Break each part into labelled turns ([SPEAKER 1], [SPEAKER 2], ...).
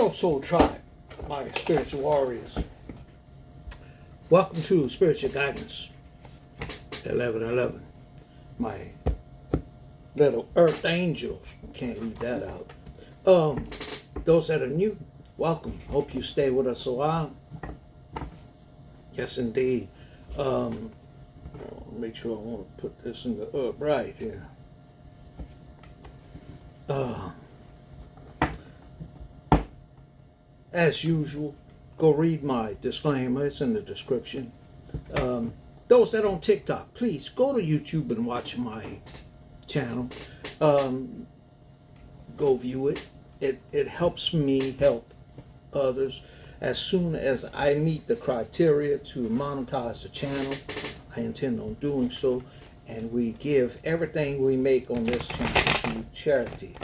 [SPEAKER 1] Hello, Soul Tribe, my spiritual warriors. Welcome to Spiritual Guidance 1111. My little earth angels. Can't leave that out. Those that are new, welcome. Hope you stay with us a while. Yes, indeed. Make sure I want to put this in the upright here. As usual, go read my disclaimer. It's in the description. Those that are on TikTok, please go to YouTube and watch my channel. Go view it. It helps me help others. As soon as I meet the criteria to monetize the channel, I intend on doing so. And we give everything we make on this channel to charity.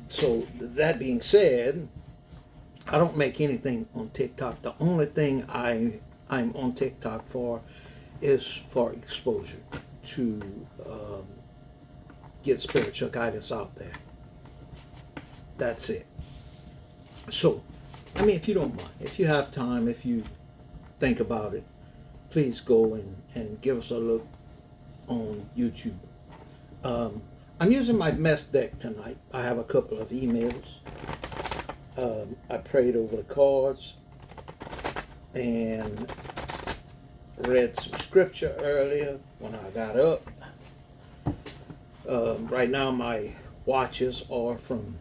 [SPEAKER 1] So that being said, I don't make anything on TikTok. The only thing I'm on TikTok for is for exposure to get spiritual guidance out there. That's it. So, I mean, if you don't mind, if you have time, if you think about it, please go and give us a look on YouTube. I'm using my mess deck tonight. I have a couple of emails. I prayed over the cards and read some scripture earlier when I got up. Right now my watches are from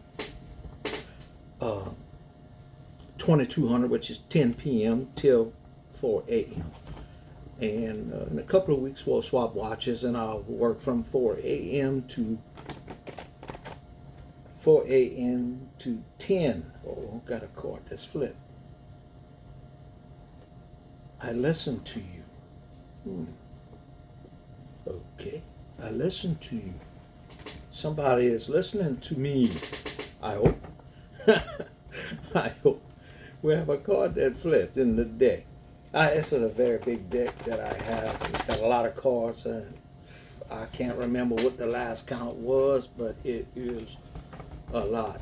[SPEAKER 1] 2200, which is 10 p.m. till 4 a.m. And in a couple of weeks we'll swap watches and I'll work from 4 a.m. to 10. Oh, got a card that's flipped. I listen to you. Okay, I listen to you. Somebody is listening to me. I hope. I hope. We have a card that flipped in the deck. It's a very big deck that I have. It's got a lot of cards. I can't remember what the last count was, but it is a lot.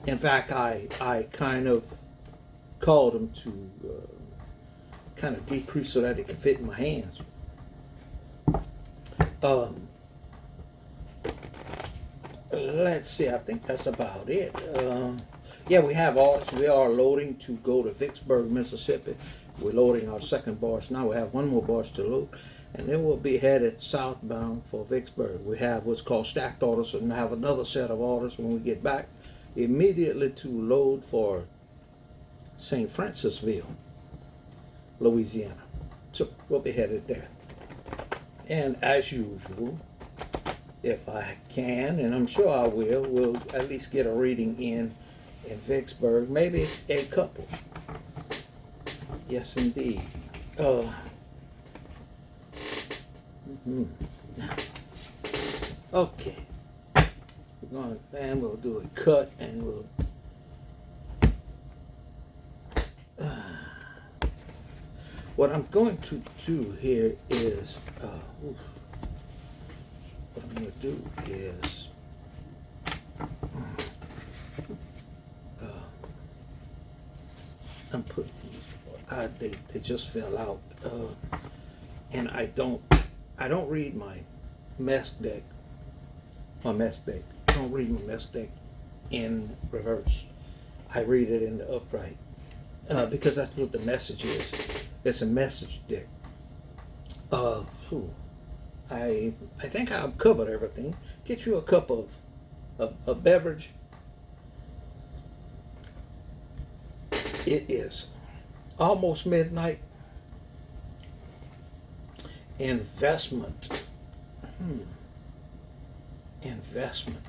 [SPEAKER 1] In fact, I kind of called them to kind of decrease so that it could fit in my hands. Let's see, I think that's about it. Yeah, we have ours. We are loading to go to Vicksburg, Mississippi. We're loading our second barge now. We have one more barge to load, and then we'll be headed southbound for Vicksburg. We have what's called stacked orders, and have another set of orders when we get back immediately to load for St. Francisville, Louisiana. So we'll be headed there. And as usual, if I can, and I'm sure I will, we'll at least get a reading in Vicksburg, maybe a couple. Yes, indeed. Okay. We're going to, and we'll do a cut, and we'll. What I'm going to do here is, what I'm going to do is. I'm putting these. They just fell out, and I don't read my mess deck. I don't read my mess deck in reverse. I read it in the upright because that's what the message is. It's a message deck. I think I've covered everything. Get you a cup of a beverage. It is almost midnight. Investment. Investment.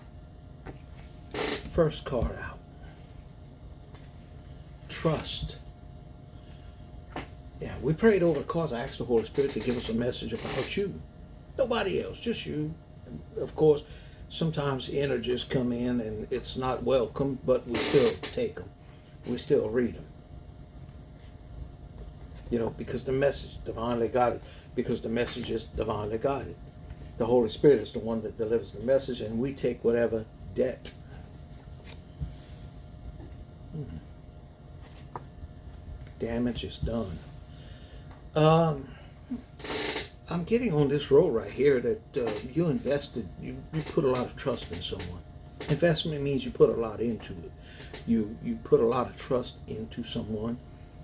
[SPEAKER 1] First card out. Trust. Yeah, we prayed over the cards. I asked the Holy Spirit to give us a message about you. Nobody else, just you. Of course, sometimes energies come in and it's not welcome, but we still take them. We still read them. You know, because the message divinely guided. Because the message is divinely guided. The Holy Spirit is the one that delivers the message, and we take whatever debt Damage is done. Um, I'm getting on this road right here that you invested, you put a lot of trust in someone. Investment means you put a lot into it. You put a lot of trust into someone,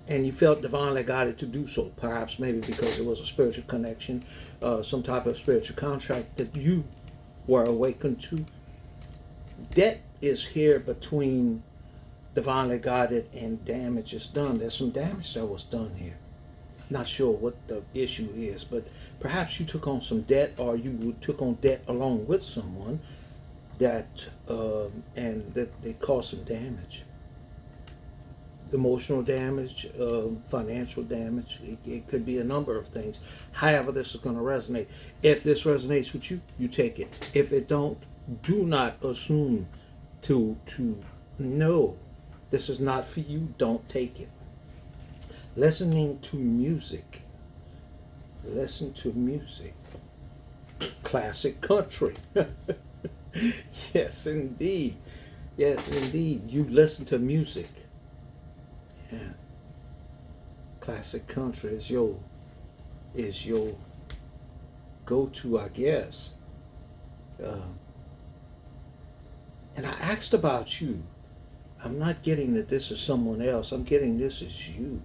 [SPEAKER 1] and you felt divinely guided to do so. Perhaps maybe because it was a spiritual connection, some type of spiritual contract that you were awakened to. Debt is here between divinely guided and damage is done. There's some damage that was done here. Not sure what the issue is, but perhaps you took on some debt, or you took on debt along with someone that and that they caused some damage. Emotional damage, financial damage. It could be a number of things. However, this is going to resonate. If this resonates with you, you take it. If it don't, do not assume to know this is not for you. Don't take it. Listening to music. Listen to music. Classic country. Yes, indeed. Yes, indeed. You listen to music. Yeah. Classic country is your go-to, I guess. And I asked about you. I'm not getting that this is someone else. I'm getting this is you.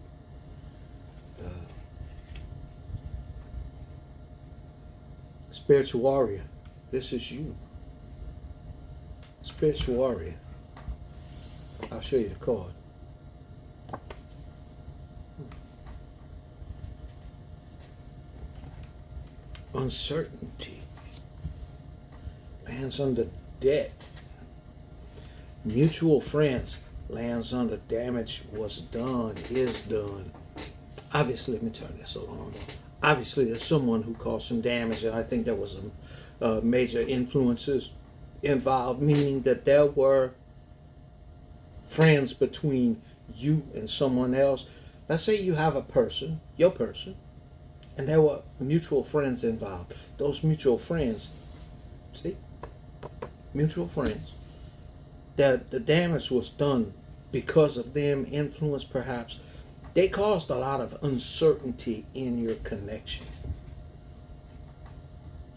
[SPEAKER 1] Spiritual warrior. This is you. Spiritual warrior. I'll show you the card. Uncertainty. Lands under debt. Mutual friends. Lands under damage was done, is done. Obviously, let me turn this along. Obviously, there's someone who caused some damage, and I think there was some major influences involved, meaning that there were friends between you and someone else. Let's say you have a person, your person, and there were mutual friends involved. Those mutual friends, see, mutual friends, that the damage was done because of them, influence perhaps. They caused a lot of uncertainty in your connection.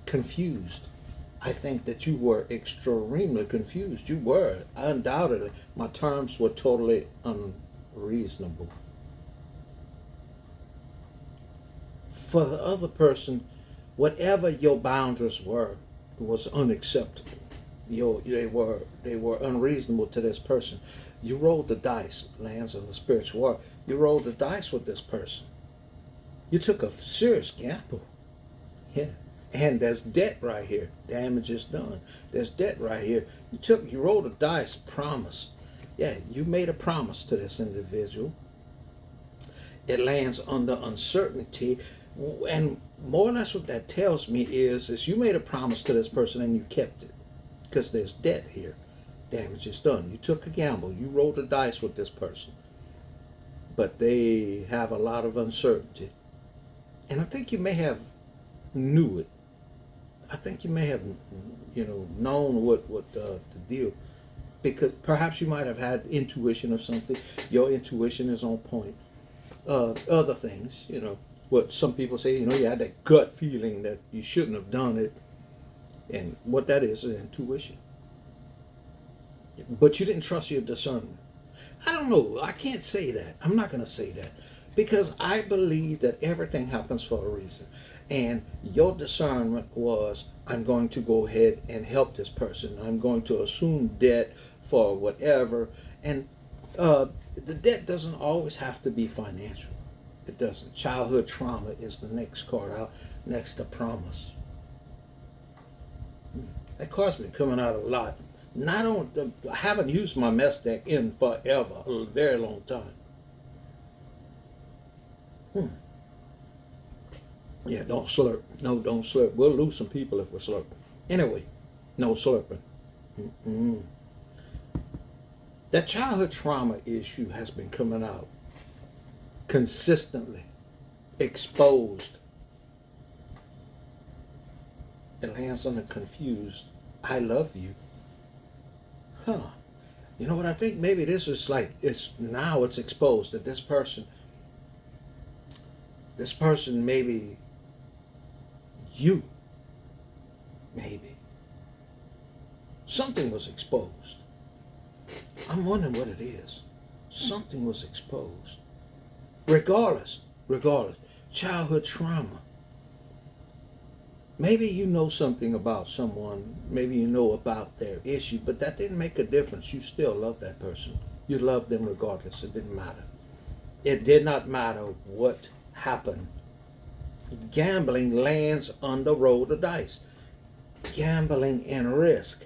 [SPEAKER 1] Confused. I think that you were extremely confused. You were, undoubtedly. My terms were totally unreasonable. For the other person, whatever your boundaries were was unacceptable. They were unreasonable to this person. You rolled the dice, lands on the spiritual war. You rolled the dice with this person. You took a serious gamble. Yeah. And there's debt right here. Damage is done. There's debt right here. You rolled the dice, promise. Yeah, you made a promise to this individual. It lands under uncertainty. And more or less what that tells me is you made a promise to this person and you kept it. Because there's debt here. Damage is done. You took a gamble. You rolled the dice with this person. But they have a lot of uncertainty. And I think you may have knew it. I think you may have, known what the deal. Because perhaps you might have had intuition of something. Your intuition is on point. Other things, what some people say, you had that gut feeling that you shouldn't have done it. And what that is intuition. But you didn't trust your discernment. I don't know. I can't say that. I'm not going to say that. Because I believe that everything happens for a reason. And your discernment was, I'm going to go ahead and help this person. I'm going to assume debt for whatever. And the debt doesn't always have to be financial. It doesn't. Childhood trauma is the next card out, next to promise. That card's been coming out a lot. I haven't used my mess deck in forever, a very long time. Yeah, don't slurp. No, don't slurp. We'll lose some people if we slurp. Anyway, no slurping. That childhood trauma issue has been coming out consistently, exposed. It lands on the confused. I love you. You know what I think? Maybe this is like, it's exposed that this person This person, maybe you, maybe. Something was exposed. I'm wondering what it is. Something was exposed. Regardless, childhood trauma. Maybe you know something about someone, maybe you know about their issue, but that didn't make a difference. You still love that person. You loved them regardless. It didn't matter. It did not matter what happened. Gambling lands on the roll of dice. Gambling and risk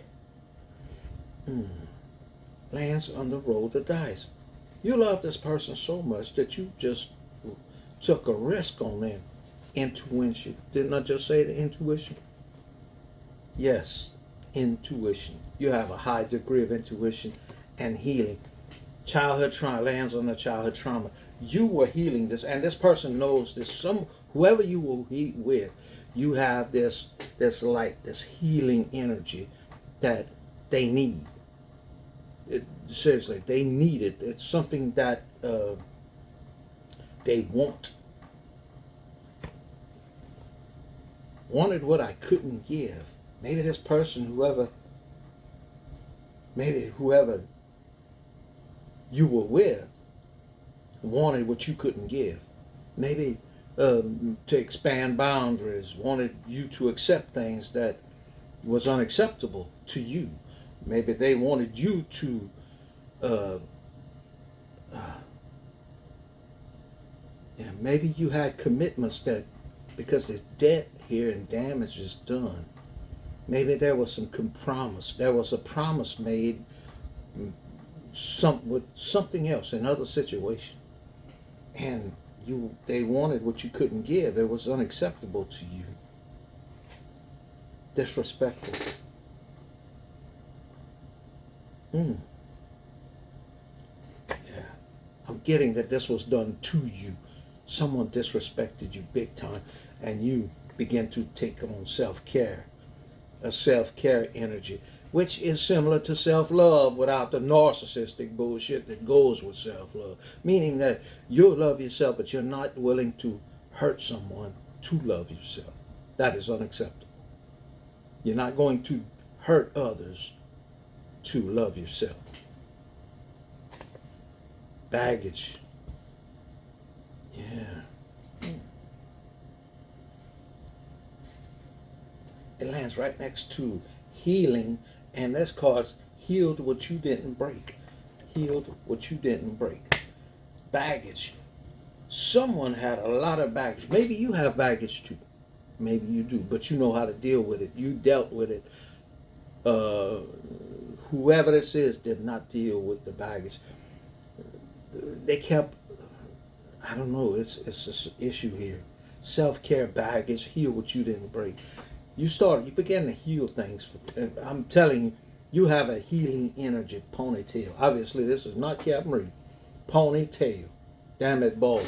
[SPEAKER 1] lands on the roll of dice. You love this person so much that you just took a risk on them. Intuition. Didn't I just say the intuition? Yes, intuition. You have a high degree of intuition and healing. Childhood trauma lands on the childhood trauma. You were healing this, and this person knows this. Whoever you will heal with, you have this light, this healing energy that they need. Seriously, they need it. It's something that they want. Wanted what I couldn't give. Maybe this person, whoever you were with, wanted what you couldn't give. Maybe to expand boundaries, wanted you to accept things that was unacceptable to you. Maybe they wanted you to maybe you had commitments that, because the debt here and damage is done, maybe there was some promise. There was a promise made with something else, another situation, and they wanted what you couldn't give. It was unacceptable to you. Disrespectful. Yeah, I'm getting that this was done to you. Someone disrespected you big time, and you begin to take on self-care, a self-care energy, which is similar to self-love without the narcissistic bullshit that goes with self-love. Meaning that you love yourself, but you're not willing to hurt someone to love yourself. That is unacceptable. You're not going to hurt others to love yourself. Baggage. Yeah. It lands right next to healing, and this card's healed what you didn't break. Healed what you didn't break. Baggage. Someone had a lot of baggage. Maybe you have baggage too. Maybe you do, but you know how to deal with it. You dealt with it. Whoever this is did not deal with the baggage. They kept, I don't know, it's an issue here. Self-care, baggage, heal what you didn't break. You began to heal things. And I'm telling you, you have a healing energy, ponytail. Obviously, this is not Captain Reed. Ponytail. Damn it, bald.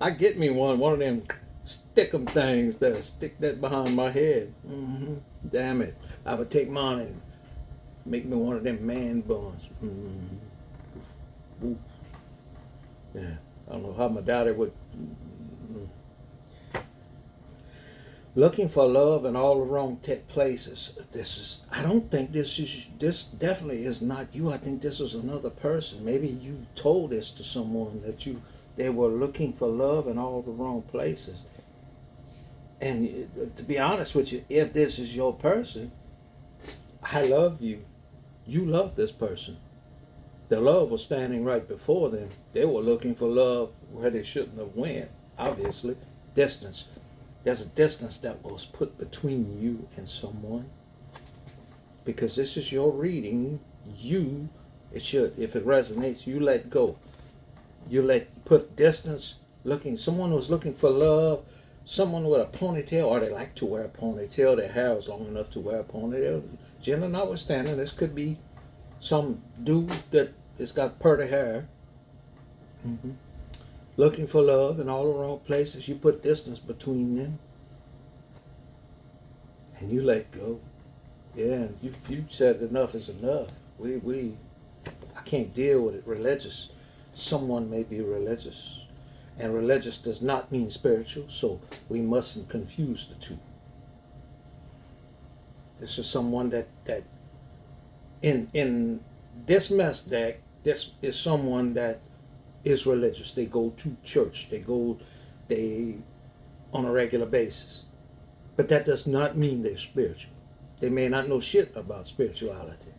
[SPEAKER 1] I get me one of them stick-em things that stick that behind my head. Damn it. I would take mine and make me one of them man buns. Yeah. I don't know how my daddy would. Looking for love in all the wrong places. I don't think this definitely is not you. I think this is another person. Maybe you told this to someone that they were looking for love in all the wrong places. And to be honest with you, if this is your person, I love you. You love this person. The love was standing right before them. They were looking for love where they shouldn't have went. Obviously, distance. There's a distance that was put between you and someone. Because this is your reading. If it resonates, you let go. Put distance. Someone was looking for love. Someone with a ponytail, or they like to wear a ponytail. Their hair is long enough to wear a ponytail. Gender notwithstanding, this could be some dude that has got pretty hair. Looking for love in all the wrong places. You put distance between them. And you let go. Yeah, you said enough is enough. I can't deal with it. Religious Someone may be religious, and religious does not mean spiritual, so we mustn't confuse the two. This is someone that in this mess deck, this is someone that is religious. They go to church. They on a regular basis. But that does not mean they're spiritual. They may not know shit about spirituality.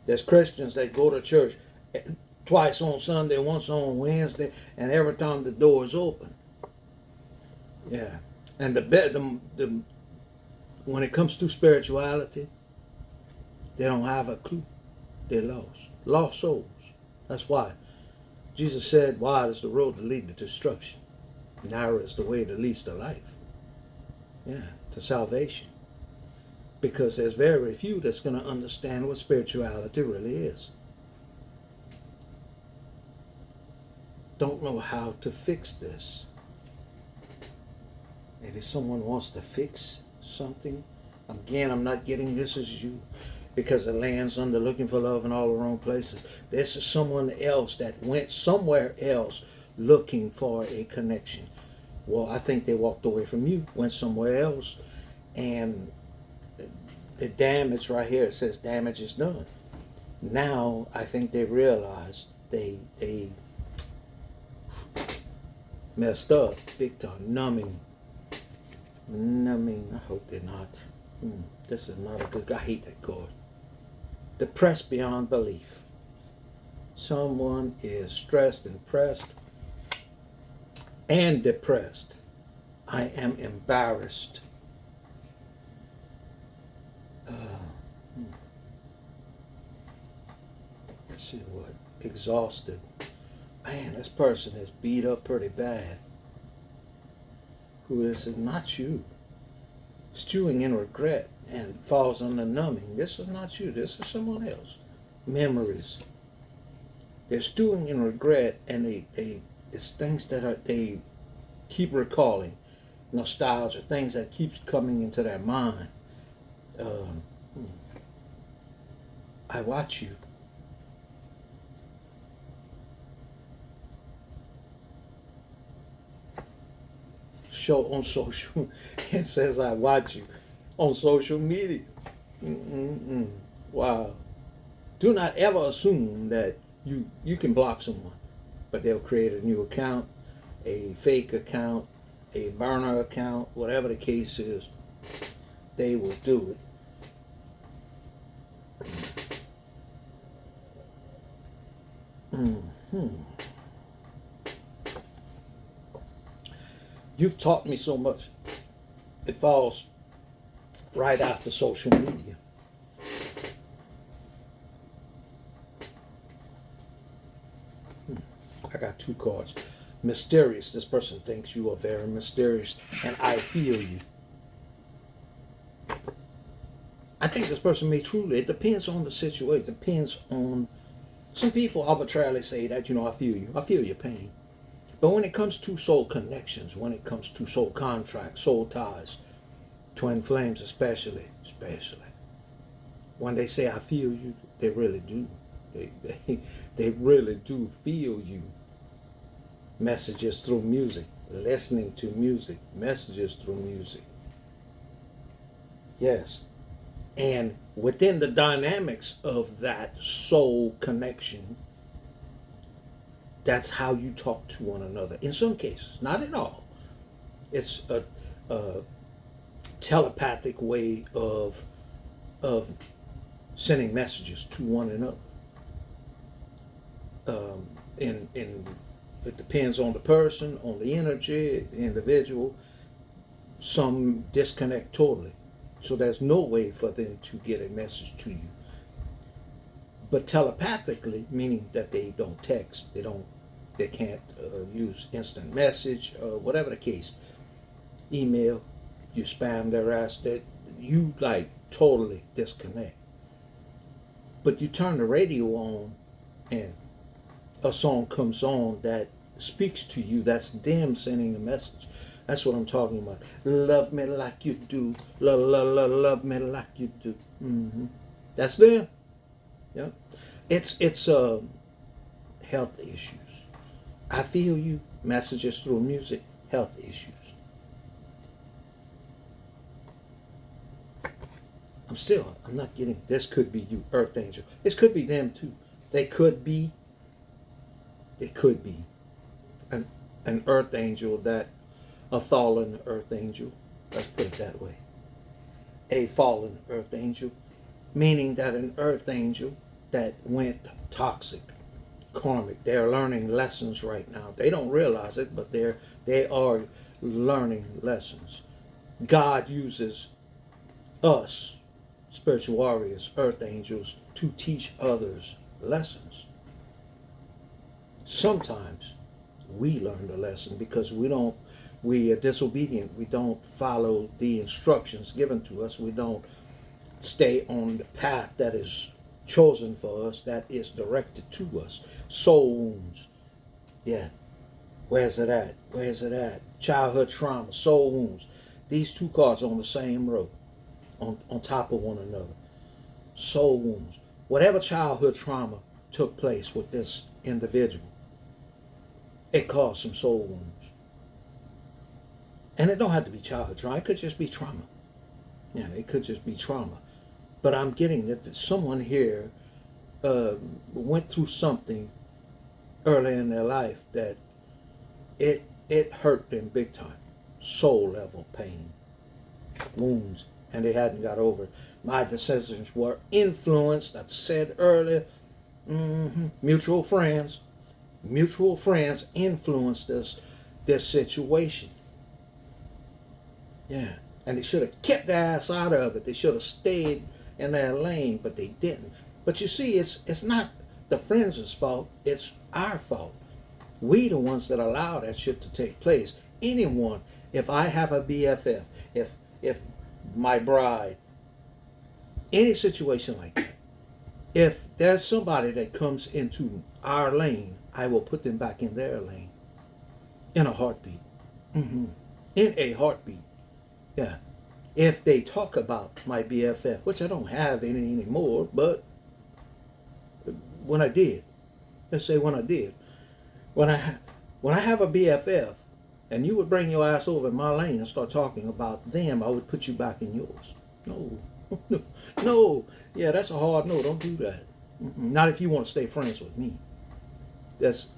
[SPEAKER 1] There's Christians that go to church twice on Sunday, once on Wednesday, and every time the door is open. Yeah. And when it comes to spirituality, they don't have a clue. They're lost. Lost souls. That's why Jesus said, wide is the road to lead to destruction. Narrow is the way that leads to life. Yeah, to salvation. Because there's very few that's going to understand what spirituality really is. Don't know how to fix this. Maybe someone wants to fix something. Again, I'm not getting this as you, because it lands under looking for love in all the wrong places. This is someone else that went somewhere else looking for a connection. Well, I think they walked away from you, went somewhere else, and the damage right here, it says damage is done. Now, I think they realized they messed up big time. Numbing. I hope they're not. This is not a good, I hate that card. Depressed beyond belief. Someone is stressed and pressed and depressed. I am embarrassed. Let's see what. Exhausted. Man, this person is beat up pretty bad. Who this is not you. Stewing in regret and falls under numbing. This is not you. This is someone else. Memories. They're stewing in regret, and it's things that they keep recalling. Nostalgia, things that keeps coming into their mind. I watch you. Show on social, it says I watch you on social media. Wow. Do not ever assume that you can block someone, but they'll create a new account, a fake account, a burner account, whatever the case is, they will do it. You've taught me so much. It falls right after social media. I got two cards. Mysterious. This person thinks you are very mysterious, and I feel you. I think this person may truly, it depends on the situation. It depends on, some people arbitrarily say that, I feel you. I feel your pain. But when it comes to soul connections, when it comes to soul contracts, soul ties, twin flames especially, when they say I feel you, they really do. They really do feel you. Messages through music, listening to music, messages through music. Yes. And within the dynamics of that soul connection, that's how you talk to one another. In some cases, not at all. It's a telepathic way of sending messages to one another. It depends on the person, on the energy, the individual. Some disconnect totally. So there's no way for them to get a message to you. But telepathically, meaning that they don't text, they can't use instant message, whatever the case. Email, you spam their ass, that you totally disconnect. But you turn the radio on and a song comes on that speaks to you. That's them sending a message. That's what I'm talking about. Love me like you do. Love me like you do. Mm-hmm. That's them. Yeah. It's health issues. I feel you. Messages through music, health issues. I'm not getting, this could be you, Earth Angel. This could be them too. They could be an Earth Angel a fallen Earth Angel. Let's put it that way. A fallen Earth Angel, meaning that an Earth Angel that went toxic, karmic. They're learning lessons right now. They don't realize it, but they are learning lessons. God uses us, spiritual warriors, Earth Angels, to teach others lessons. Sometimes we learn the lesson because we are disobedient. We don't follow the instructions given to us. We don't stay on the path that is chosen for us, that is directed to us. Soul wounds. Yeah. Where's it at? Where's it at? Childhood trauma, soul wounds. These two cards on the same row, on top of one another. Soul wounds. Whatever childhood trauma took place with this individual, it caused some soul wounds. And it don't have to be childhood trauma. It could just be trauma. Yeah, it could just be trauma. But I'm getting that someone here went through something early in their life that it hurt them big time. Soul level pain, wounds, and they hadn't got over it. My decisions were influenced, I said earlier, mutual friends influenced this situation. Yeah, and they should have kept their ass out of it. They should have stayed in their lane, but they didn't. But you see, it's not the friends' fault, it's our fault. We the ones that allow that shit to take place. Anyone, if I have a BFF, if my bride, any situation like that, if there's somebody that comes into our lane, I will put them back in their lane. In a heartbeat. In a heartbeat. Yeah. If they talk about my BFF, which I don't have any anymore, but when I did, let's say when I did, when I have a BFF, and you would bring your ass over in my lane and start talking about them, I would put you back in yours. No. Yeah, that's a hard no. Don't do that. Not if you want to stay friends with me. That's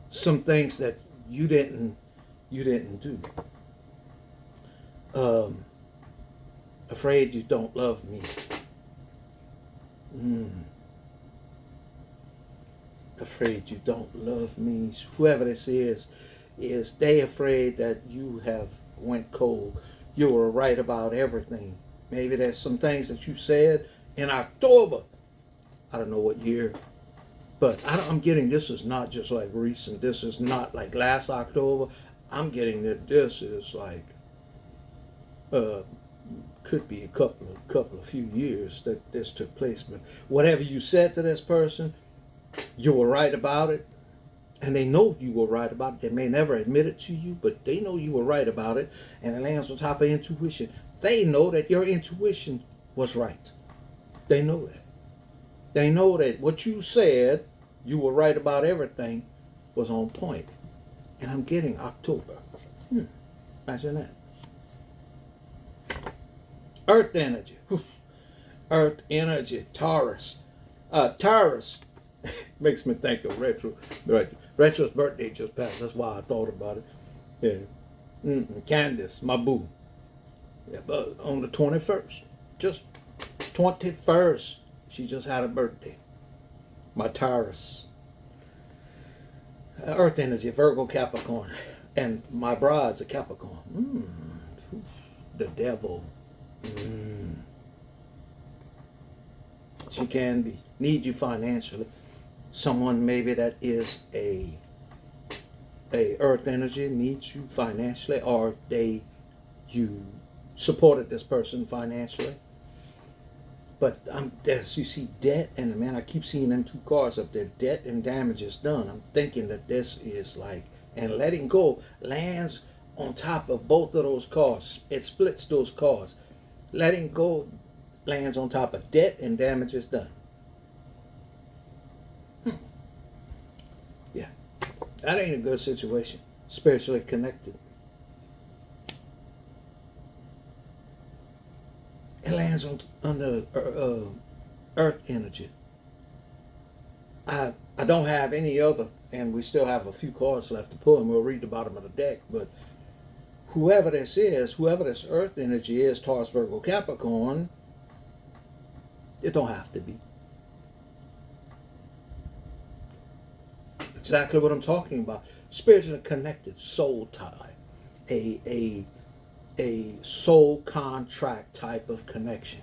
[SPEAKER 1] some things that you didn't do. Afraid you don't love me. Afraid you don't love me. Whoever this is they afraid that you have went cold. You were right about everything. Maybe there's some things that you said in October. I don't know what year. But I'm getting this is not just like recent. This is not like last October. I'm getting that this is like could be a couple of few years that this took place. But whatever you said to this person, you were right about it, and they know you were right about it. They may never admit it to you, but they know you were right about it, and it lands on top of intuition. They know that your intuition was right. They know that. They know that what you said, you were right about everything, was on point. And I'm getting October. Imagine that. Earth energy. Earth energy. Taurus. Taurus makes me think of Retro. Retro's birthday just passed. That's why I thought about it. Yeah. Candace, my boo. Yeah, but on the 21st. Just 21st. She just had a birthday. My Taurus. Earth energy, Virgo, Capricorn. And my bride's a Capricorn. The devil. She can be. Need you financially. Someone maybe that is a earth energy needs you financially, or you supported this person financially. But as you see debt, and man, I keep seeing them two cards up there, debt and damage is done. I'm thinking that this is like, and letting go lands on top of both of those cards. It splits those cards. Letting go lands on top of debt and damage is done. That ain't a good situation. Spiritually connected. It lands under earth energy. I don't have any other, and we still have a few cards left to pull, and we'll read the bottom of the deck. But whoever this is, whoever this earth energy is, Taurus, Virgo, Capricorn, it don't have to be. Exactly what I'm talking about. Spiritually connected, soul tie, a soul contract type of connection.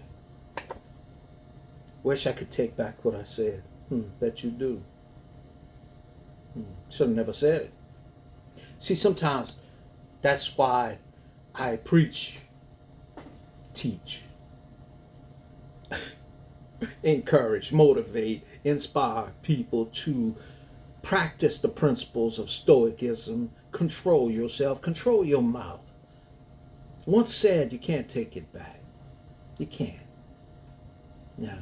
[SPEAKER 1] Wish I could take back what I said. Bet you do. Should have never said it. See, sometimes that's why I preach, teach, encourage, motivate, inspire people to practice the principles of Stoicism. Control yourself, control your mouth. Once said, you can't take it back. You can't. No.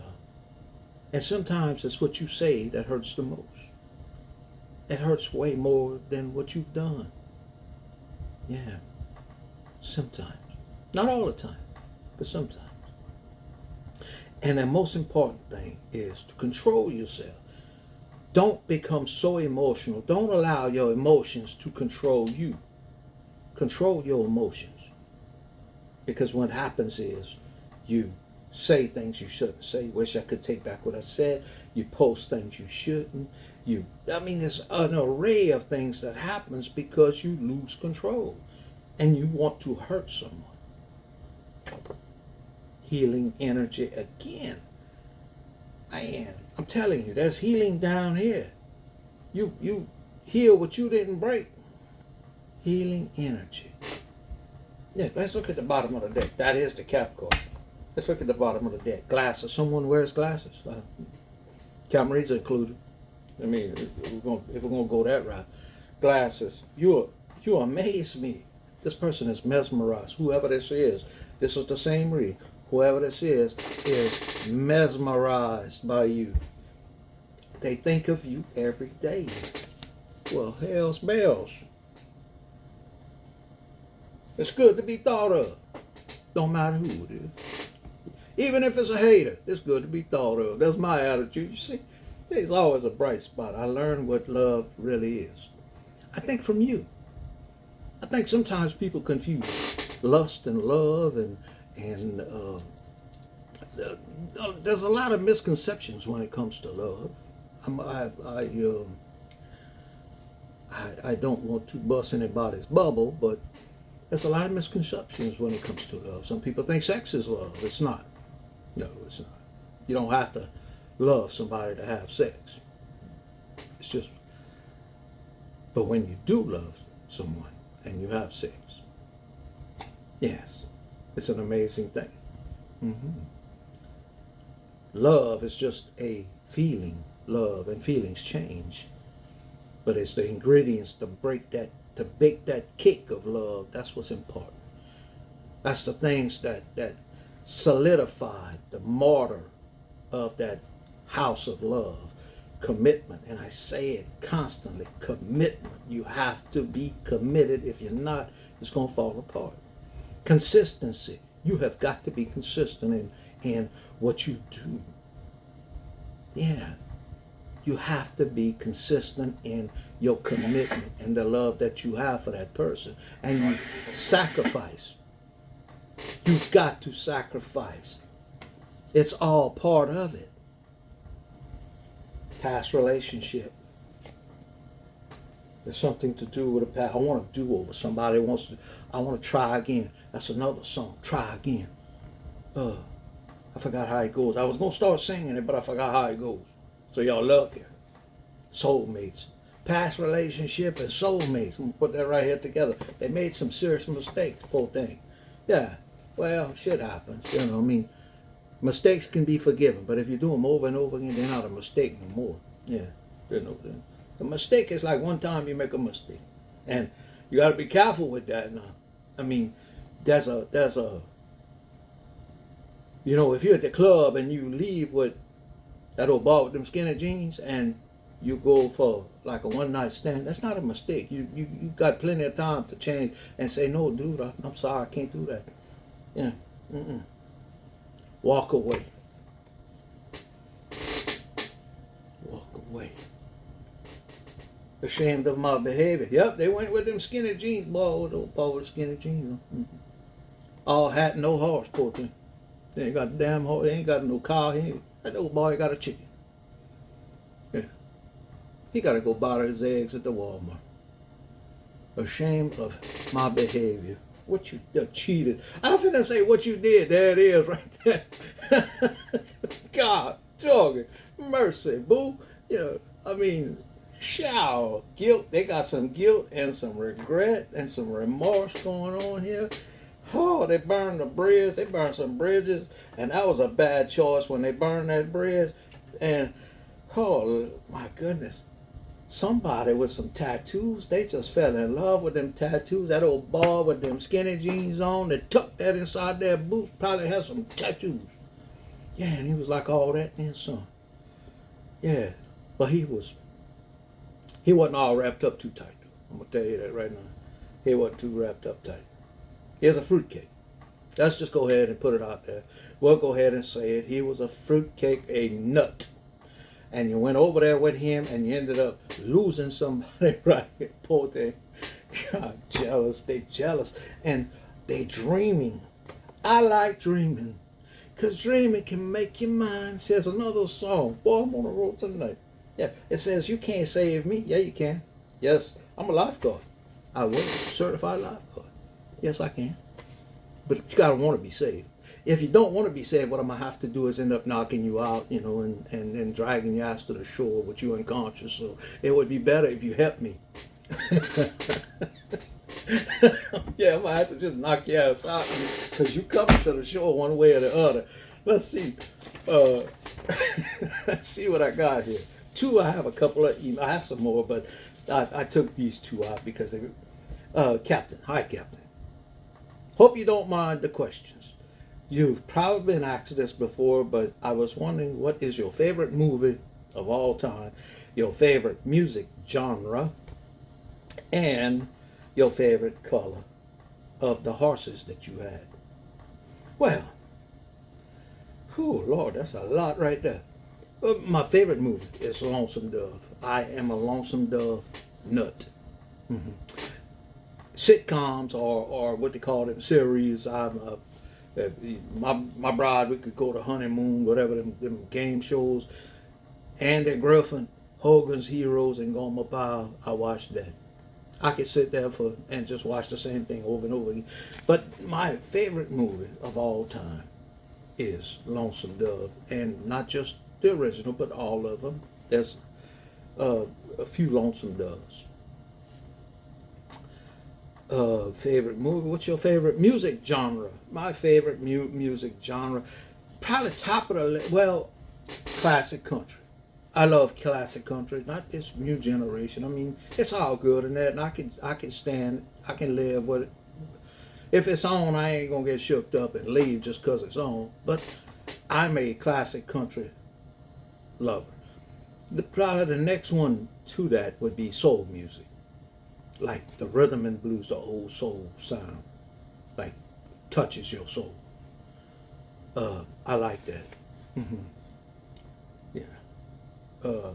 [SPEAKER 1] And sometimes it's what you say that hurts the most. It hurts way more than what you've done. Yeah. Sometimes. Not all the time, but sometimes. And the most important thing is to control yourself. Don't become so emotional. Don't allow your emotions to control you. Control your emotions. Because what happens is you say things you shouldn't say. Wish I could take back what I said. You post things you shouldn't. There's an array of things that happens because you lose control and you want to hurt someone. Healing energy again. Man, I'm telling you, there's healing down here. You heal what you didn't break. Healing energy. Yeah, let's look at the bottom of the deck. That is the Capricorn. Let's look at the bottom of the deck. Glasses. Someone wears glasses. Cameras included. I mean, if we're gonna go that route. Glasses. You amaze me. This person is mesmerized. Whoever this is the same reading. Whoever this is mesmerized by you. They think of you every day. Well, hell's bells. It's good to be thought of. Don't matter who it is. Even if it's a hater, it's good to be thought of. That's my attitude. You see, there's always a bright spot. I learned what love really is. I think from you. I think sometimes people confuse lust and love, and there's a lot of misconceptions when it comes to love. I don't want to bust anybody's bubble, but there's a lot of misconceptions when it comes to love. Some people think sex is love. It's not. No, it's not. You don't have to love somebody to have sex. It's just, but when you do love someone and you have sex, yes, it's an amazing thing. Love is just a feeling. Love and feelings change, but it's the ingredients to bake that cake of love. That's what's important. That's the things that solidify the mortar of that house of love. Commitment, and I say it constantly, commitment. You have to be committed. If you're not, it's going to fall apart. Consistency. You have got to be consistent in what you do. Yeah. You have to be consistent in your commitment and the love that you have for that person. And you sacrifice. You've got to sacrifice. It's all part of it. Past relationship. There's something to do with a past. I want to do over. Somebody wants to. I want to try again. That's another song. Try again. I forgot how it goes. I was gonna start singing it, but I forgot how it goes. So y'all look here. Soulmates. Past relationship and soulmates. I'm gonna put that right here together. They made some serious mistakes, poor thing. Yeah. Well, shit happens. You know what I mean? Mistakes can be forgiven, but if you do them over and over again, they're not a mistake no more. Yeah, you know. A mistake is like one time you make a mistake, and you got to be careful with that. Now, I mean, there's a, you know, if you're at the club and you leave with that old boy with them skinny jeans, and you go for like a one night stand, that's not a mistake. You got plenty of time to change and say, no, dude, I'm sorry, I can't do that. Yeah. Mm-mm. Walk away. Walk away. Ashamed of my behavior. Yep, they went with them skinny jeans, boy, with skinny jeans. Mm-hmm. All hat, no horse, poor thing. They ain't got a damn horse, they ain't got no cow, that old boy got a chicken. Yeah. He gotta go buy his eggs at the Walmart. Ashamed of my behavior. What you cheated. I'm finna say what you did. There it is right there. God, dog, mercy, boo. You know, I mean, shower, guilt. They got some guilt and some regret and some remorse going on here. Oh, they burned the bridge. They burned some bridges, and that was a bad choice when they burned that bridge. And oh my goodness, somebody with some tattoos, they just fell in love with them tattoos. That old boy with them skinny jeans on, they tucked that inside their boots, probably had some tattoos. Yeah, and he was like all that and son. Yeah, but he wasn't all wrapped up too tight. I'm gonna tell you that right now. He wasn't too wrapped up tight. He was a fruitcake. Let's just go ahead and put it out there. We'll go ahead and say it. He was a fruitcake, a nut. And you went over there with him and you ended up losing somebody, right? Poor thing. God, jealous. They jealous. And they dreaming. I like dreaming. Because dreaming can make your mind. Says another song. Boy, I'm on the road tonight. Yeah, it says, you can't save me. Yeah, you can. Yes, I'm a lifeguard. I was a certified lifeguard. Yes, I can. But you got to want to be saved. If you don't want to be saved, what I'm going to have to do is end up knocking you out, you know, and dragging your ass to the shore with you unconscious. So it would be better if you help me. Yeah, I'm going to have to just knock your ass out because you coming to the shore one way or the other. Let's see. Let's see what I got here. Two, I have a couple of emails. I have some more, but I took these two out because they Captain. Hi, Captain. Hope you don't mind the questions. You've probably been asked this before, but I was wondering, what is your favorite movie of all time, your favorite music genre, and your favorite color of the horses that you had? Well, oh Lord, that's a lot right there. My favorite movie is Lonesome Dove. I am a Lonesome Dove nut. Mm-hmm. Sitcoms or what they call them series. My bride, we could go to honeymoon, whatever them game shows. Andy Griffin, Hogan's Heroes, and Goma Pile. I watched that. I could sit there and just watch the same thing over and over again. But my favorite movie of all time is Lonesome Dove, and not just the original, but all of them. There's a few Lonesome Doves. Favorite movie? What's your favorite music genre? My favorite music genre, probably top of the list. Well, classic country. I love classic country, not this new generation. I mean, it's all good in that, and I can stand, I can live with it. If it's on, I ain't gonna get shooked up and leave just cause it's on. But I'm a classic country lover. Probably the next one to that would be soul music. Like the rhythm and blues, the old soul sound, like touches your soul. I like that. Mm-hmm. Yeah.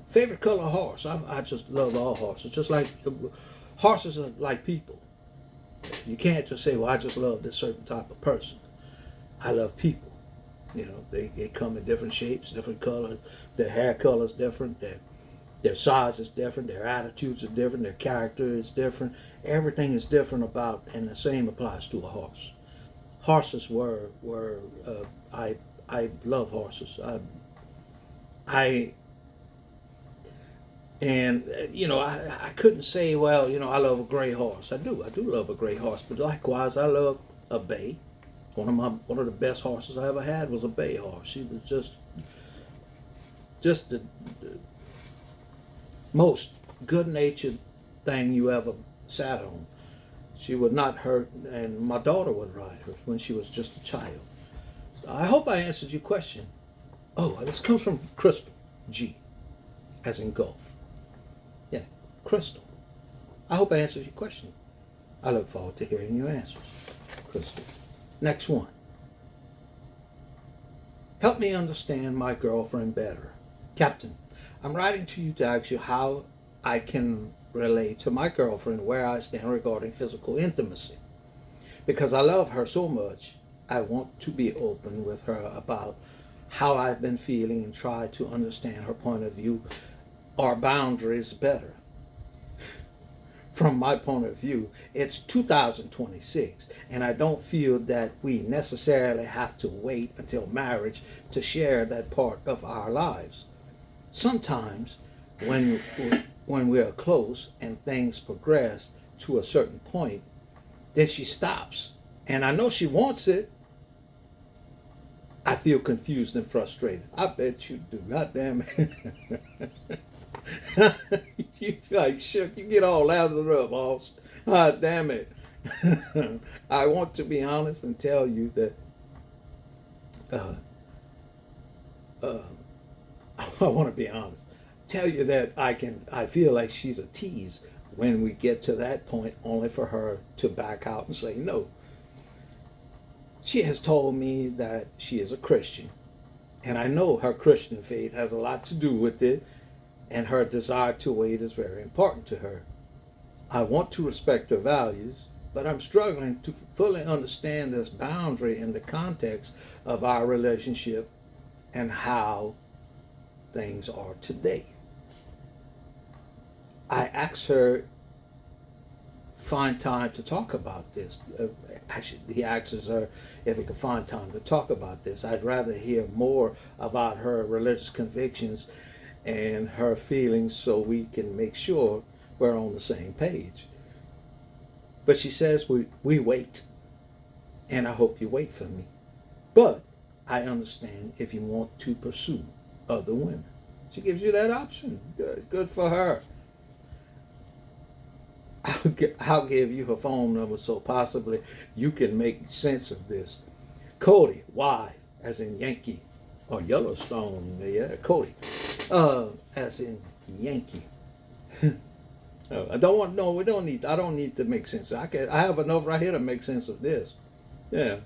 [SPEAKER 1] Favorite color horse? I just love all horses. Just like horses are like people. You can't just say, well, I just love this certain type of person. I love people. You know, they come in different shapes, different colors. Their hair color is different. Their size is different, their attitudes are different, their character is different. Everything is different about, and the same applies to a horse. Horses I love horses. I couldn't say, well, you know, I love a gray horse. I do love a gray horse, but likewise I love a bay. One of the best horses I ever had was a bay horse. She was just the most good-natured thing you ever sat on. She would not hurt, and my daughter would ride her when she was just a child. I hope I answered your question. Oh, this comes from Crystal G, as in golf. Crystal. I hope I answered your question. I look forward to hearing your answers, Crystal. Next one. Help me understand my girlfriend better. Captain, I'm writing to you to ask you how I can relate to my girlfriend where I stand regarding physical intimacy. Because I love her so much, I want to be open with her about how I've been feeling and try to understand her point of view or boundaries better. From my point of view, it's 2026, and I don't feel that we necessarily have to wait until marriage to share that part of our lives. Sometimes, when we are close and things progress to a certain point, then she stops, and I know she wants it. I feel confused and frustrated. I bet you do. God damn it. You like shook. You get all lathered up, boss. God damn it. I want to be honest and tell you that I want to be honest. Tell you that I feel like she's a tease when we get to that point, only for her to back out and say no. She has told me that she is a Christian, and I know her Christian faith has a lot to do with it, and her desire to wait is very important to her. I want to respect her values, but I'm struggling to fully understand this boundary in the context of our relationship and how things are today. I asked her find time to talk about this. He asks her if he could find time to talk about this. I'd rather hear more about her religious convictions and her feelings so we can make sure we're on the same page. But she says we wait, and I hope you wait for me. But I understand if you want to pursue other women. She gives you that option. Good for her. I'll give you her phone number so possibly you can make sense of this. Cody, Y, as in Yankee, or Yellowstone, yeah, Cody, as in Yankee. I don't need to make sense. I have enough right here to make sense of this. Yeah.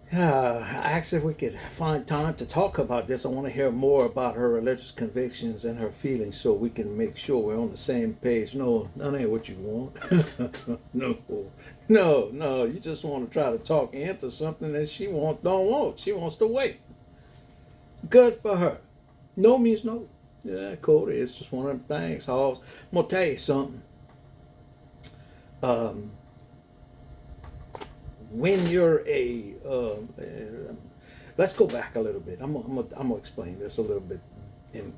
[SPEAKER 1] I asked if we could find time to talk about this. I want to hear more about her religious convictions and her feelings so we can make sure we're on the same page. No, that ain't what you want. No. You just want to try to talk into something that she don't want. She wants to wait. Good for her. No means no. Yeah, Cody, it's just one of them things. I'm going to tell you something. When you're let's go back a little bit. I'm gonna explain this a little bit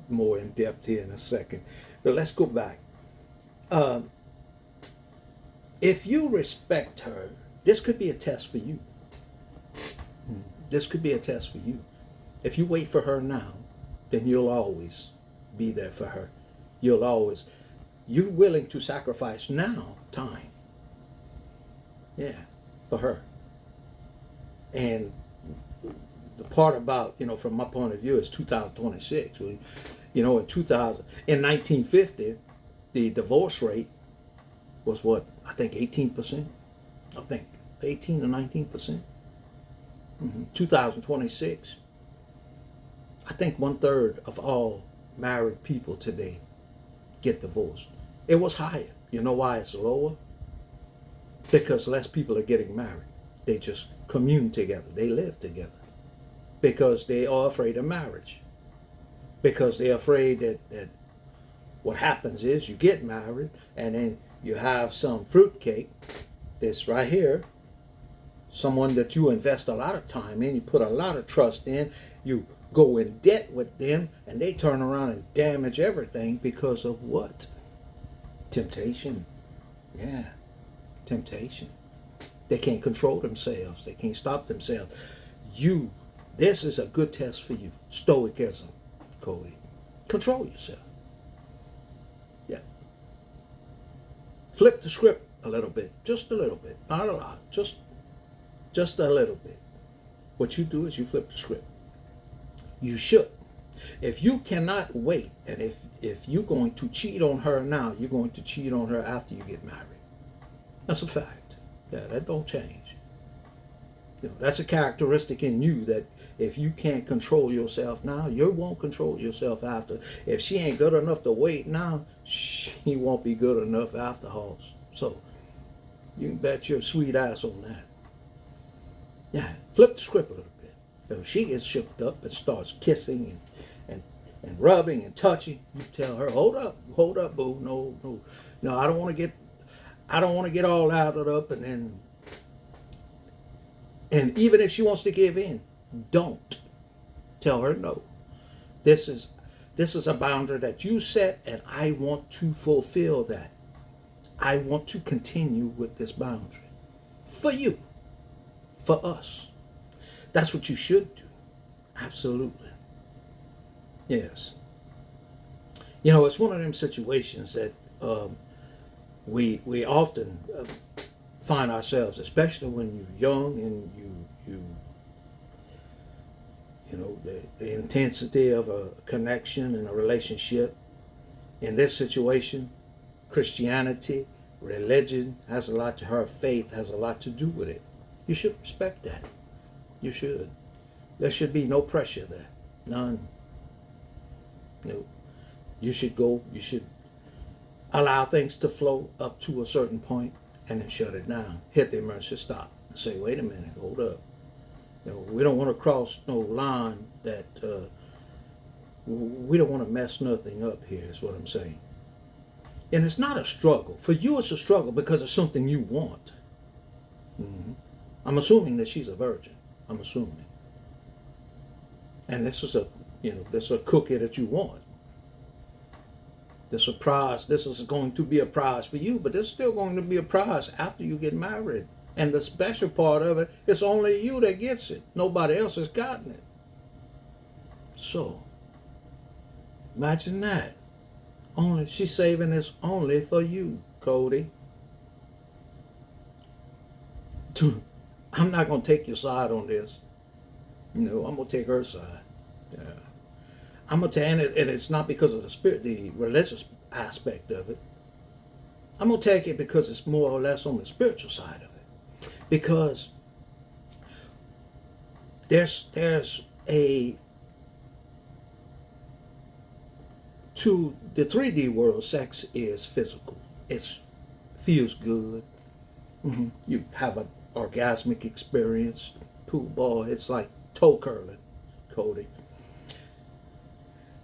[SPEAKER 1] more in depth here in a second, but let's go back. If you respect her, this could be a test for you. This could be a test for you. If you wait for her now, then you'll always be there for her. You're willing to sacrifice now time. Yeah. For her. And the part about, from my point of view, is 2026. In 1950, the divorce rate was what? I think 18%. 18 or 19%. 2026. I think 1/3 of all married people today get divorced. It was higher. You know why it's lower? Because less people are getting married. They just commune together. They live together. Because they are afraid of marriage. Because they're afraid that what happens is you get married and then you have some fruitcake, this right here, someone that you invest a lot of time in, you put a lot of trust in, you go in debt with them, and they turn around and damage everything because of what? Temptation. Yeah. Temptation. They can't control themselves. They can't stop themselves. This is a good test for you. Stoicism, Cody. Control yourself. Yeah. Flip the script a little bit. Just a little bit. Not a lot. Just a little bit. What you do is you flip the script. You should. If you cannot wait, and if you're going to cheat on her now, you're going to cheat on her after you get married. That's a fact. Yeah, that don't change. That's a characteristic in you that if you can't control yourself now, you won't control yourself after. If she ain't good enough to wait now, she won't be good enough after, Hoss. So you can bet your sweet ass on that. Yeah, flip the script a little bit. If she gets shook up and starts kissing and rubbing and touching, you tell her, hold up, boo. No, I don't want to get all lathered up and even if she wants to give in, don't tell her no. This is a boundary that you set, and I want to fulfill that. I want to continue with this boundary for you, for us. That's what you should do. Absolutely. Yes. It's one of them situations that we often find ourselves, especially when you're young and the intensity of a connection and a relationship. In this situation, Christianity, religion has a lot to her, faith has a lot to do with it. You should respect that. You should. There should be no pressure there. None. No. You should allow things to flow up to a certain point and then shut it down. Hit the emergency stop and say, wait a minute, hold up. We don't want to cross no line that we don't want to mess nothing up here, is what I'm saying. And it's not a struggle. For you, it's a struggle because it's something you want. Mm-hmm. I'm assuming that she's a virgin. I'm assuming. And this is a cookie that you want. This is going to be a prize for you, but there's still going to be a prize after you get married. And the special part of it, it's only you that gets it. Nobody else has gotten it. So, imagine that. She's saving this only for you, Cody. I'm not going to take your side on this. I'm going to take her side. Yeah. I'm going to and it's not because of the religious aspect of it. I'm going to take it because it's more or less on the spiritual side of it. Because there's to the 3D world, sex is physical. It feels good. Mm-hmm. You have an orgasmic experience. Pool ball, it's like toe curling, Cody.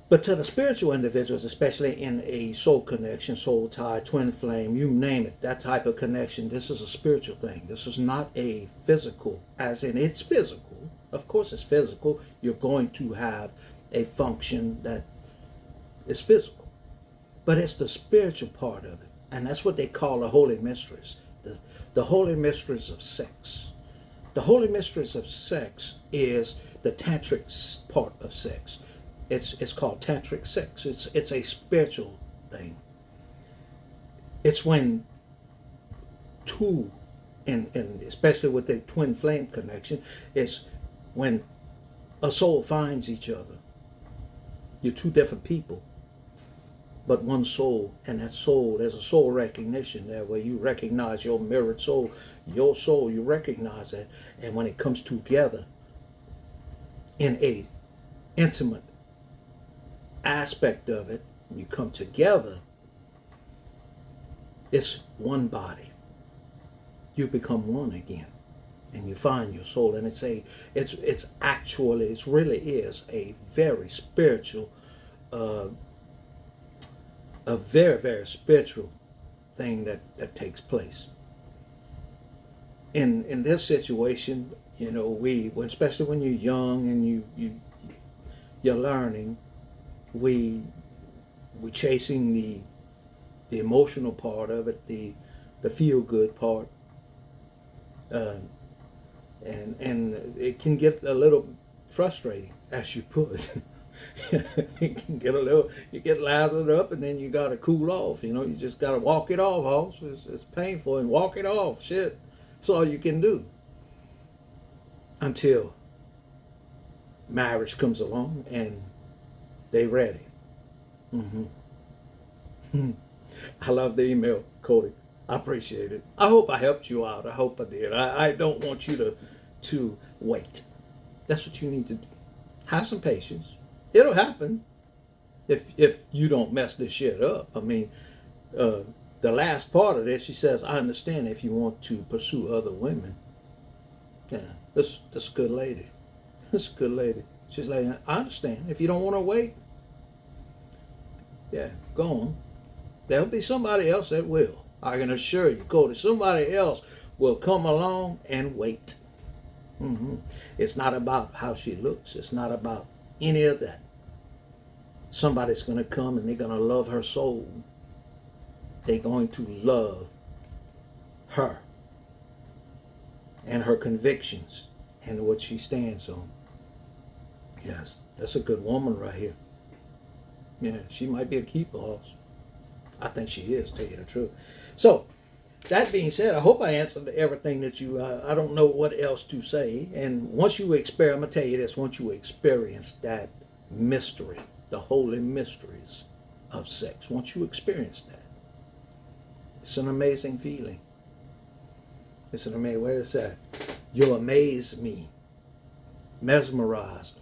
[SPEAKER 1] But to the spiritual individuals, especially in a soul connection, soul tie, twin flame, you name it, that type of connection, this is a spiritual thing. This is not a physical, as in it's physical. Of course it's physical. You're going to have a function that is physical. But it's the spiritual part of it. And that's what they call a holy mistress. The holy mistress of sex. The holy mistress of sex is the tantric part of sex. It's called tantric sex. It's a spiritual thing. It's when two, and especially with the twin flame connection, it's when a soul finds each other. You're two different people, but one soul, and that soul, there's a soul recognition there where you recognize your mirrored soul, you recognize that, and when it comes together in a intimate aspect of it, you come together, it's one body. You become one again, and you find your soul, and it really is a very spiritual, a very, very spiritual thing that takes place. In this situation, especially when you're young and you're learning, we chasing the emotional part of it, the feel good part, and it can get a little frustrating, as you put. It can get you get lathered up, and then you got to cool off. You just got to walk it off, Hoss. It's painful, and walk it off. Shit, that's all you can do until marriage comes along, and They ready. I love the email, Cody. I appreciate it. I hope I helped you out. I hope I did. I don't want you to wait. That's what you need to do. Have some patience. It'll happen if you don't mess this shit up. I mean, the last part of this, she says, I understand if you want to pursue other women. Yeah, that's a good lady. That's a good lady. She's like, I understand. If you don't want to wait, yeah, go on. There'll be somebody else that will. I can assure you, Cody, somebody else will come along and wait. It's not about how she looks. It's not about any of that. Somebody's going to come and they're going to love her soul. They're going to love her and her convictions and what she stands on. Yes, that's a good woman right here. Yeah, she might be a keeper also. I think she is, to tell you the truth. So, that being said, I hope I answered everything that you, I don't know what else to say. And once you experience, I'm going to tell you this, once you experience that mystery, the holy mysteries of sex, once you experience that, it's an amazing feeling. It's an amazing, where is that? You amaze me, mesmerized.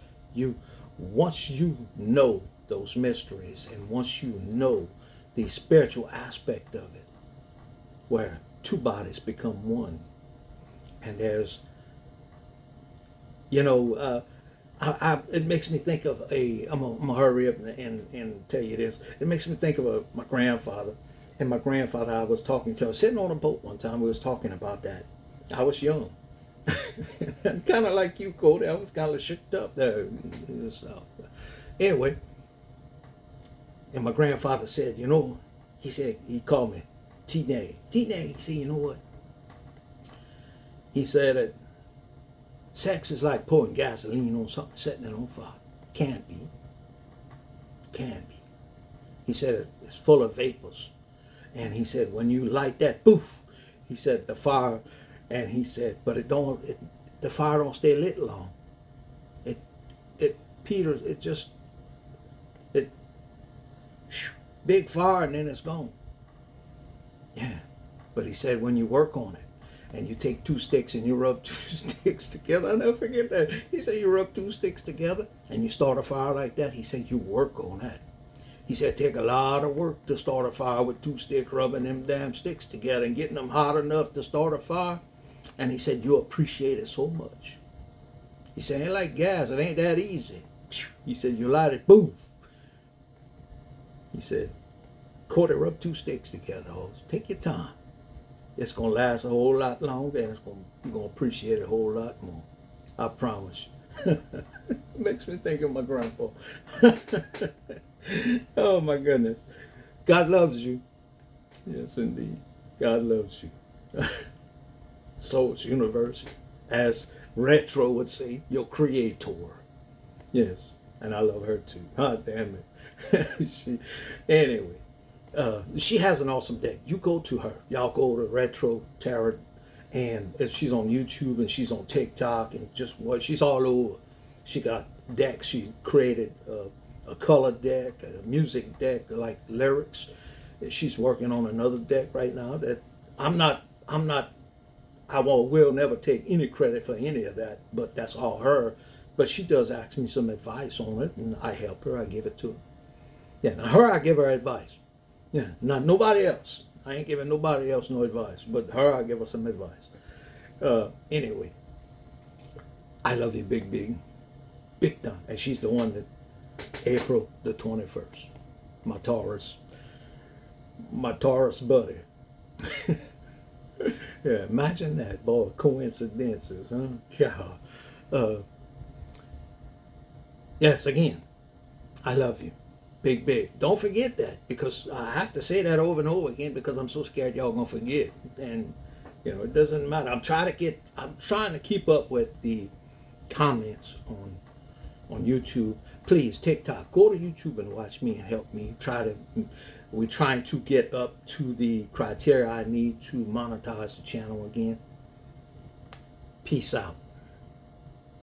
[SPEAKER 1] Once you know those mysteries and once you know the spiritual aspect of it, where two bodies become one, and there's, it makes me think of I'm gonna hurry up and tell you this. It makes me think of my grandfather. And my grandfather, I was talking to him, sitting on a boat one time, we was talking about that. I was young. And kind of like you, Cody, I was kind of shook up there. Anyway, and my grandfather said, he called me T-Nay. T-Nay, he said, you know what? He said that sex is like pouring gasoline on something, setting it on fire. Can't be. Can't be. He said it's full of vapors. And he said, when you light that, poof, he said, the fire, and he said, but the fire don't stay lit long. Big fire and then it's gone. Yeah. But he said, when you work on it, and you take two sticks and you rub two sticks together, I'll never forget that. He said, you rub two sticks together and you start a fire like that. He said, you work on that. He said, take a lot of work to start a fire with two sticks, rubbing them damn sticks together and getting them hot enough to start a fire. And he said, you appreciate it so much. He said, it ain't like gas. It ain't that easy. He said, you light it, boom. He said, Cody, rub two sticks together, hoes. Take your time. It's going to last a whole lot longer, and you're going to appreciate it a whole lot more. I promise you. It makes me think of my grandpa. Oh, my goodness. God loves you. Yes, indeed. God loves you. Soul's University. As Retro would say, your creator. Yes, and I love her too. God damn it. Anyway, she has an awesome deck. You go to her. Y'all go to Retro Tarot, and she's on YouTube and she's on TikTok and she's all over. She got decks. She created a color deck, a music deck, like lyrics. She's working on another deck right now that I will never take any credit for any of that, but that's all her. But she does ask me some advice on it, and I help her. I give it to her. Yeah, now I give her advice. Yeah, not nobody else. I ain't giving nobody else no advice, but I give her some advice. Anyway, I love you, big time. And she's the one that April the 21st, my Taurus buddy. Yeah, imagine that, boy. Coincidences, huh? Yeah. Yes, again, I love you. Big. Don't forget that, because I have to say that over and over again because I'm so scared y'all gonna forget. And it doesn't matter. I'm trying to keep up with the comments on YouTube. Please, TikTok, go to YouTube and watch me and help me. We're trying to get up to the criteria I need to monetize the channel again. Peace out.